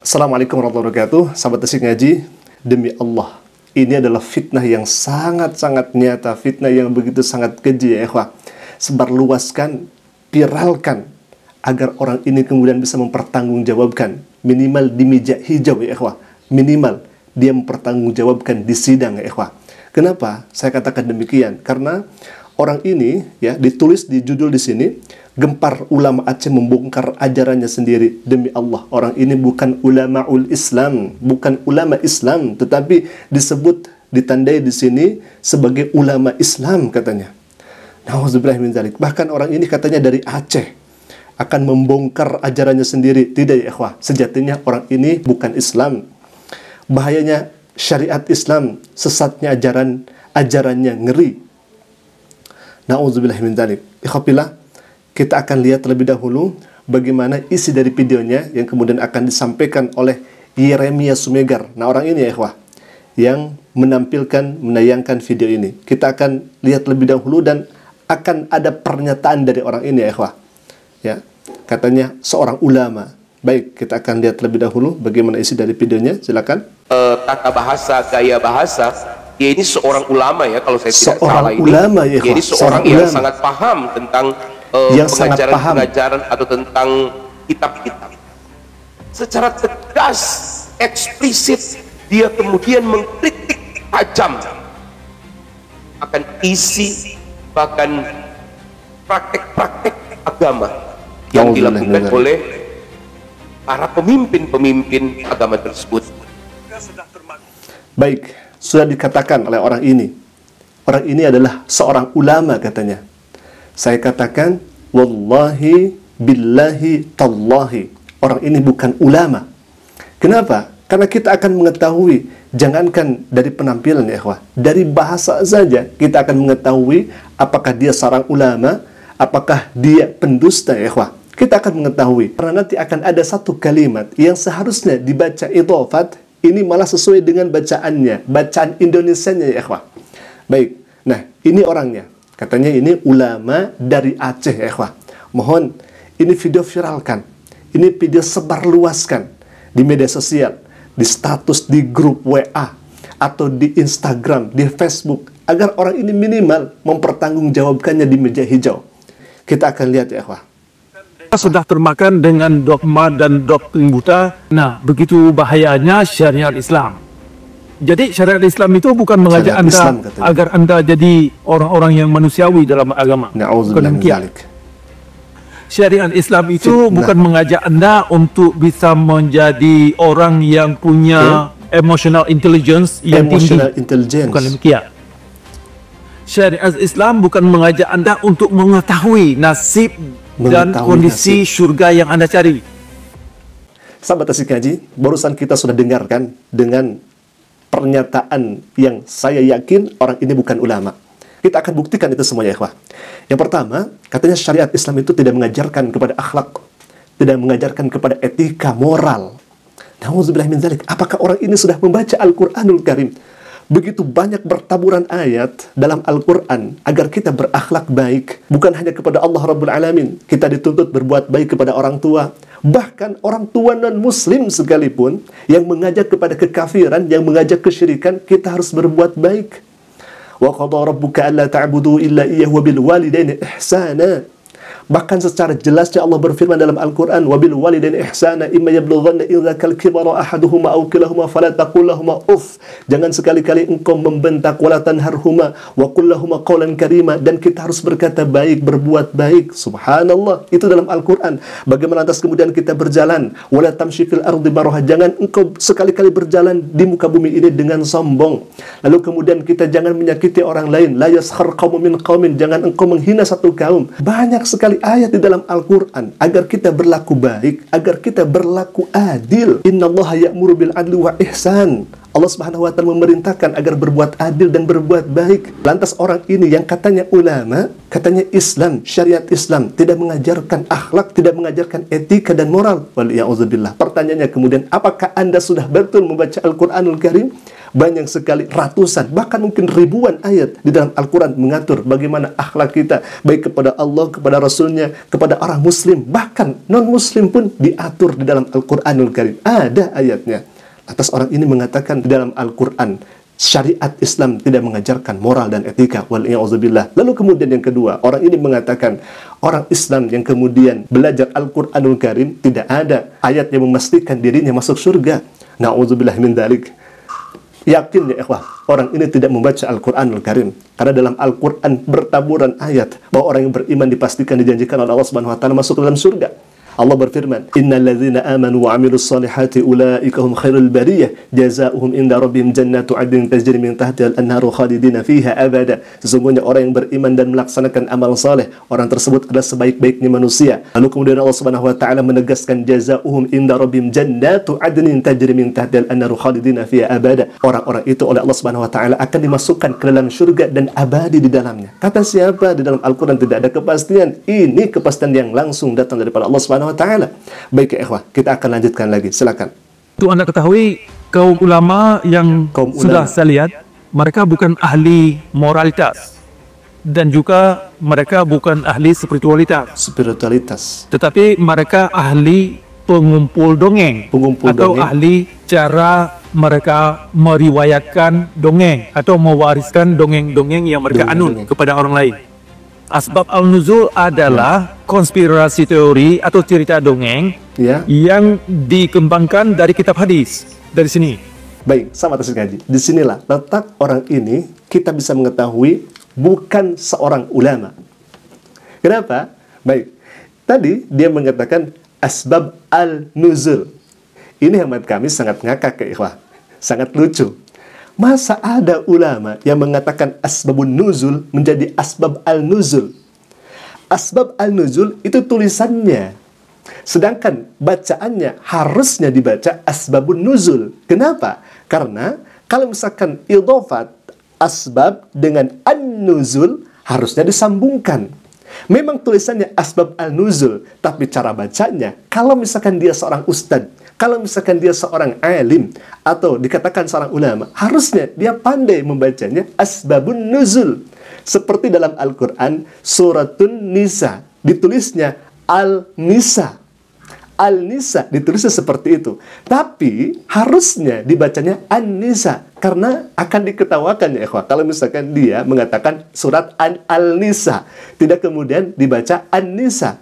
Assalamualaikum warahmatullahi wabarakatuh. Sahabat Tasik Ngaji, demi Allah, ini adalah fitnah yang sangat-sangat nyata, fitnah yang begitu sangat keji ya ikhwah. Sebarluaskan, viralkan, agar orang ini kemudian bisa mempertanggungjawabkan, minimal di meja hijau ya ikhwah, minimal dia mempertanggungjawabkan di sidang ya ikhwah. Kenapa saya katakan demikian? Karena orang ini ya ditulis di judul di sini, gempar ulama Aceh membongkar ajarannya sendiri. Demi Allah, orang ini bukan ulamaul Islam, bukan ulama Islam, tetapi disebut, ditandai di sini sebagai ulama Islam katanya. Nauzubillah min dzalik. Bahkan orang ini katanya dari Aceh akan membongkar ajarannya sendiri. Tidak ya ikhwah, sejatinya orang ini bukan Islam. Bahayanya syariat Islam, sesatnya ajarannya ngeri. Nauzubillah min dzalik. Ikhwafillah, kita akan lihat terlebih dahulu bagaimana isi dari videonya yang kemudian akan disampaikan oleh Yeremia Sumegar. Nah, orang ini ya ikhwah yang menayangkan video ini. Kita akan lihat lebih dahulu dan akan ada pernyataan dari orang ini ya ikhwah. Ya, katanya seorang ulama. Baik, kita akan lihat terlebih dahulu bagaimana isi dari videonya. Silakan. Tata bahasa, gaya bahasa. Dia ini seorang ulama ya, kalau saya tidak salah ini. Ulama, ya, dia ini seorang yang sangat paham tentang pengajaran atau tentang kitab-kitab. Secara tegas, eksplisit, dia kemudian mengkritik tajam akan isi bahkan praktek-praktek agama yang dilakukan oleh para pemimpin-pemimpin agama tersebut. Baik, sudah dikatakan oleh orang ini. Orang ini adalah seorang ulama katanya. Saya katakan, wallahi, billahi, tallahi, orang ini bukan ulama. Kenapa? Karena kita akan mengetahui, jangankan dari penampilan ya ikhwah, dari bahasa saja kita akan mengetahui apakah dia seorang ulama, apakah dia pendusta ya ikhwah. Kita akan mengetahui, karena nanti akan ada satu kalimat yang seharusnya dibaca idhofat, ini malah sesuai dengan bacaannya, bacaan Indonesianya ya ikhwah. Baik, nah ini orangnya. Katanya ini ulama dari Aceh ya ikhwah. Mohon ini video viralkan. Ini video sebarluaskan di media sosial, di status di grup WA atau di Instagram, di Facebook, agar orang ini minimal mempertanggungjawabkannya di meja hijau. Kita akan lihat ya ikhwah. Kita sudah termakan dengan dogma dan doktrin buta. Nah, begitu bahayanya syariat Islam. Jadi syariat Islam itu bukan mengajak Anda Islam, agar Anda jadi orang-orang yang manusiawi dalam agama. Bukan demikian. Syariat Islam itu bukan mengajak Anda untuk bisa menjadi orang yang punya emotional intelligence yang tinggi. Bukan demikian. Syariat Islam bukan mengajak Anda untuk mengetahui nasib dan kondisi surga yang Anda cari. Sahabat Tasik Ngaji, barusan kita sudah dengarkan dengan pernyataan yang saya yakin orang ini bukan ulama. Kita akan buktikan itu semuanya ikhwah. Yang pertama, katanya syariat Islam itu tidak mengajarkan kepada akhlak, tidak mengajarkan kepada etika moral. Nauzubillah min dzalik. Apakah orang ini sudah membaca Al-Qur'anul Karim? Begitu banyak bertaburan ayat dalam Al-Quran agar kita berakhlak baik. Bukan hanya kepada Allah Rabbul Alamin. Kita dituntut berbuat baik kepada orang tua. Bahkan orang tua non-muslim sekalipun yang mengajak kepada kekafiran, yang mengajak kesyirikan, kita harus berbuat baik. Wa qadha rabbuka alla ta'budu illa iyyahu wa bil walidaini ihsana. Bahkan secara jelasnya Allah berfirman dalam Al-Quran, wabil walidaini ihsana imma yablughanna idzakal kibara ahaduhuma aw kilahuma fala taqul lahumu uff. Jangan sekali-kali engkau membentak, wala tanharhuma wa qul lahumu qawlan karima. Dan kita harus berkata baik, berbuat baik. Subhanallah, itu dalam Al-Quran. Bagaimana lantas kemudian kita berjalan, wala tamshi fil ardi maraha. Jangan engkau sekali-kali berjalan di muka bumi ini dengan sombong. Lalu kemudian kita jangan menyakiti orang lain, la yaskhar qaumun min qaumin. Jangan engkau menghina satu kaum. Banyak sekali ayat di dalam Al-Quran agar kita berlaku baik, agar kita berlaku adil. Innallaha ya'muru bil adli wa ihsan. Allah Subhanahu wa taala memerintahkan agar berbuat adil dan berbuat baik. Lantas orang ini yang katanya ulama, katanya Islam, syariat Islam tidak mengajarkan akhlak, tidak mengajarkan etika dan moral. Waliyauzubillah. Pertanyaannya kemudian, apakah Anda sudah betul membaca Al-Qur'anul Karim? Banyak sekali, ratusan, bahkan mungkin ribuan ayat di dalam Al-Quran mengatur bagaimana akhlak kita, baik kepada Allah, kepada Rasulnya, kepada orang Muslim, bahkan non-Muslim pun diatur di dalam Al-Quranul Karim. Ada ayatnya. Atas orang ini mengatakan di dalam Al-Quran, syariat Islam tidak mengajarkan moral dan etika. Wal'iya'udzubillah. Lalu kemudian yang kedua, orang ini mengatakan, orang Islam yang kemudian belajar Al-Quranul Karim, tidak ada ayat yang memastikan dirinya masuk surga. Na'udzubillah min dzalik. Yakin ya ikhwah, orang ini tidak membaca Al-Quranul Karim. Karena dalam Al-Quran bertaburan ayat bahwa orang yang beriman dipastikan dijanjikan oleh Allah Subhanahu wa taala masuk ke dalam surga. Allah berfirman, "Innal ladzina amanu wa 'amilus solihati ulaika hum khairul bariyah, jazaohum inda rabbihim jannatu 'adnin tajri min tahtiha al-anharu khalidina fiha abada." Sesungguhnya orang yang beriman dan melaksanakan amal saleh, orang tersebut adalah sebaik-baiknya manusia. Lalu kemudian Allah Subhanahu wa taala menegaskan, jazaohum inda rabbihim jannatu 'adnin tajri min tahtiha al-anharu khalidina fiha abada. Orang-orang itu oleh Allah Subhanahu wa taala akan dimasukkan ke dalam surga dan abadi di dalamnya. Kata siapa? Di dalam Al-Qur'an tidak ada kepastian. Ini kepastian yang langsung datang daripada Allah Subhanahu wa taala. Baik ya ikhwah, kita akan lanjutkan lagi. Silakan. Untuk Anda ketahui, kaum ulama yang sudah saya lihat, mereka bukan ahli moralitas dan juga mereka bukan ahli spiritualitas, tetapi mereka ahli pengumpul dongeng, atau ahli cara mereka meriwayatkan dongeng atau mewariskan dongeng-dongeng yang mereka anut kepada orang lain. Asbab al-nuzul adalah konspirasi teori atau cerita dongeng yang dikembangkan dari kitab hadis. Dari sini. Baik, sahabat Tasik Ngaji. Disinilah letak orang ini kita bisa mengetahui bukan seorang ulama. Kenapa? Baik, tadi dia mengatakan asbab al-nuzul. Ini hemat kami sangat ngakak ya ikhwah. Sangat lucu. Masa ada ulama yang mengatakan asbabun nuzul menjadi asbab al-nuzul? Asbab al-nuzul itu tulisannya. Sedangkan bacaannya harusnya dibaca asbabun nuzul. Kenapa? Karena kalau misalkan idhofat asbab dengan an-nuzul harusnya disambungkan. Memang tulisannya asbab al-nuzul, tapi cara bacanya, kalau misalkan dia seorang ustadz, kalau misalkan dia seorang alim atau dikatakan seorang ulama, harusnya dia pandai membacanya asbabun nuzul. Seperti dalam Al-Quran suratun Nisa, ditulisnya Al-Nisa. Al-Nisa ditulisnya seperti itu. Tapi harusnya dibacanya An-Nisa, karena akan diketawakan ya ikhwah kalau misalkan dia mengatakan surat Al-Nisa, tidak kemudian dibaca An-Nisa.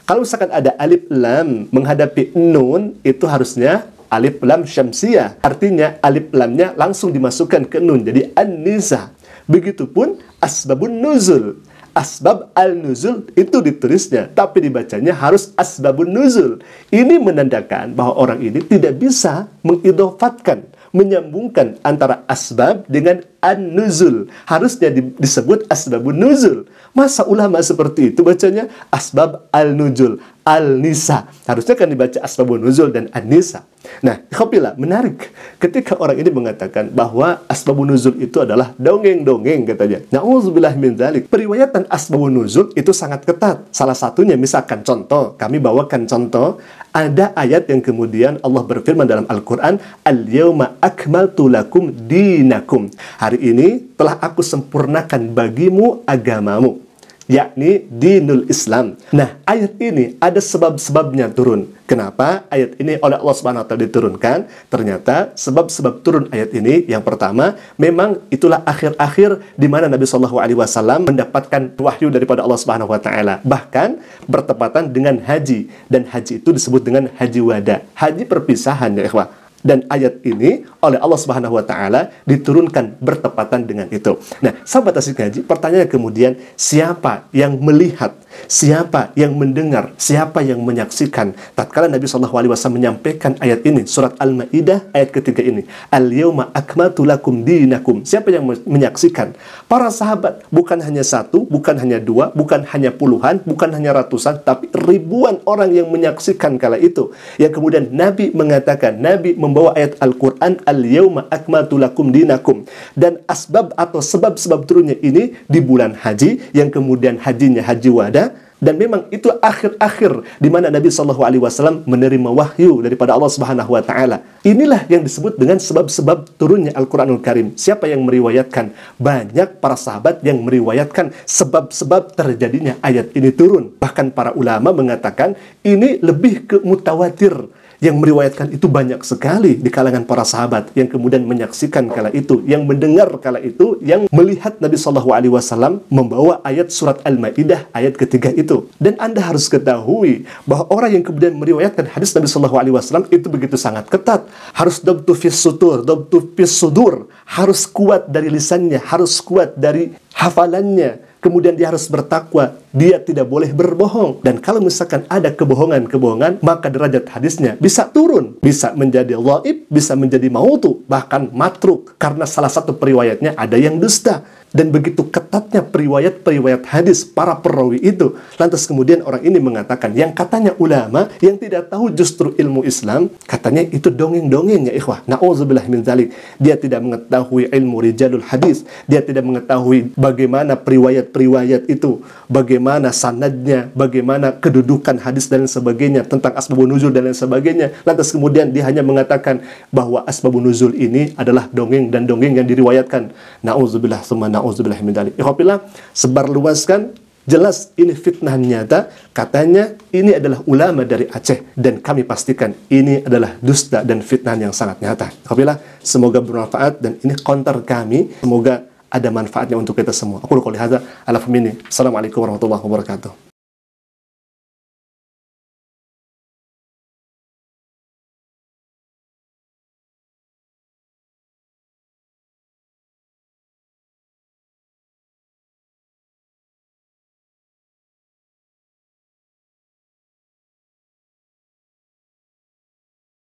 Kalau misalkan ada alif lam menghadapi nun, itu harusnya alif lam syamsiyah. Artinya alif lamnya langsung dimasukkan ke nun, jadi an-nisa. Begitupun asbabun nuzul. Asbab al-nuzul itu ditulisnya, tapi dibacanya harus asbabun nuzul. Ini menandakan bahwa orang ini tidak bisa mengidhofatkan, menyambungkan antara asbab dengan an-nuzul. Harusnya disebut asbabun nuzul. Masa ulama seperti itu bacanya asbab al-nuzul, al-nisa. Harusnya kan dibaca asbabun nuzul dan an-nisa. Nah, khopilah, menarik. Ketika orang ini mengatakan bahwa asbabun nuzul itu adalah dongeng-dongeng katanya. Na'udzubillah min dzalik. Periwayatan asbabun nuzul itu sangat ketat. Salah satunya misalkan contoh, kami bawakan contoh, ada ayat yang kemudian Allah berfirman dalam Al-Quran, Al-yawma akmaltu lakum dinakum. Hari ini telah aku sempurnakan bagimu agamamu, yakni dinul Islam. Nah, ayat ini ada sebab-sebabnya turun. Kenapa ayat ini oleh Allah Subhanahu wa taala diturunkan? Ternyata sebab-sebab turun ayat ini, yang pertama, memang itulah akhir-akhir di mana Nabi Shallallahu alaihi wasallam mendapatkan wahyu daripada Allah Subhanahu wa taala. Bahkan bertepatan dengan haji, dan haji itu disebut dengan haji wada, haji perpisahan ya ikhwah. Dan ayat ini oleh Allah Subhanahu wa taala diturunkan bertepatan dengan itu. Nah, sahabat Tasik Ngaji, pertanyaannya kemudian, siapa yang melihat, siapa yang mendengar, siapa yang menyaksikan tatkala Nabi SAW menyampaikan ayat ini, surat Al-Maidah ayat ketiga ini, Al-yawma akmaltu lakum dinakum. Siapa yang menyaksikan? Para sahabat, bukan hanya satu, bukan hanya dua, bukan hanya puluhan, bukan hanya ratusan, tapi ribuan orang yang menyaksikan kala itu. Yang kemudian Nabi mengatakan, Nabi membawa ayat Al-Quran, Al-yawma akmaltu lakum dinakum. Dan asbab atau sebab-sebab turunnya ini di bulan haji, yang kemudian hajinya haji wada, dunia. Dan memang itu akhir-akhir di mana Nabi SAW menerima wahyu daripada Allah Subhanahu wa Ta'ala. Inilah yang disebut dengan sebab-sebab turunnya Al-Quranul Karim. Siapa yang meriwayatkan? Banyak para sahabat yang meriwayatkan sebab-sebab terjadinya ayat ini turun. Bahkan para ulama mengatakan ini lebih ke mutawatir. Yang meriwayatkan itu banyak sekali di kalangan para sahabat yang kemudian menyaksikan kala itu, yang mendengar kala itu, yang melihat Nabi SAW membawa ayat surat Al-Maidah ayat ketiga itu. Dan Anda harus ketahui bahwa orang yang kemudian meriwayatkan hadis Nabi SAW itu begitu sangat ketat. Harus dabtu fis sudur, harus kuat dari lisannya, harus kuat dari hafalannya. Kemudian dia harus bertakwa, dia tidak boleh berbohong. Dan kalau misalkan ada kebohongan, maka derajat hadisnya bisa turun, bisa menjadi dhaif, bisa menjadi maudhu, bahkan matruk, karena salah satu periwayatnya ada yang dusta. Dan begitu ketatnya periwayat hadis para perawi itu, lantas kemudian orang ini mengatakan, yang katanya ulama, yang tidak tahu justru ilmu Islam, katanya itu dongeng-dongeng ya ikhwah. Na'udzubillah min dzalik. Dia tidak mengetahui ilmu rijalul hadis, dia tidak mengetahui bagaimana periwayat itu, bagaimana sanadnya, bagaimana kedudukan hadis dan lain sebagainya, tentang asbabun nuzul dan lain sebagainya. Lantas kemudian dia hanya mengatakan bahwa asbabun nuzul ini adalah dongeng dan dongeng yang diriwayatkan. Na'udzubillah tsumma na'udzubillah min dzalik. Ikhwafillah, sebarluaskan, jelas ini fitnah nyata. Katanya ini adalah ulama dari Aceh, dan kami pastikan ini adalah dusta dan fitnah yang sangat nyata. Ikhwafillah, semoga bermanfaat, dan ini counter kami, semoga ada manfaatnya untuk kita semua. Aku qouli hadza ala famini. Assalamualaikum warahmatullahi wabarakatuh.